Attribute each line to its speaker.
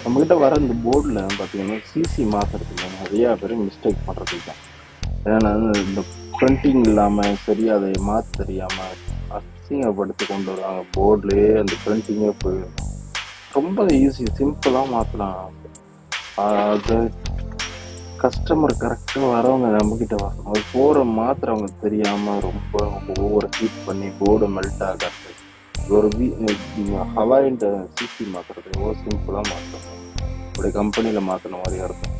Speaker 1: நம்மகிட்ட வர இந்த போர்டில் பார்த்தீங்கன்னா சிசி மாற்றுறதுல நிறையா பேர் மிஸ்டேக் பண்ணுறது தான். ஏன்னா இந்த பிரிண்டிங் இல்லாமல் சரி அதை மாற்ற தெரியாமல் அசிங்கப்படுத்தி கொண்டு வருவாங்க. போர்ட்லேயே அந்த பிரிண்டிங்கே போயிடும். ரொம்ப ஈஸி, சிம்பிளாக மாற்றலாம். அது கஸ்டமர் கரெக்டாக வரவங்க நம்மக்கிட்ட வரணும். அது போகிற மாத்திரவங்க தெரியாமல் ரொம்ப ஓவர ஹீட் பண்ணி போர்டு மெல்ட் ஆகிறது. ஒரு ஹவாயின்ட்ட சிசி மாற்றுறது எவ்வளோ சிம்பிளாக மாற்றணும். அப்படி கம்பெனியில் மாற்றின மாதிரியா இருக்கும்.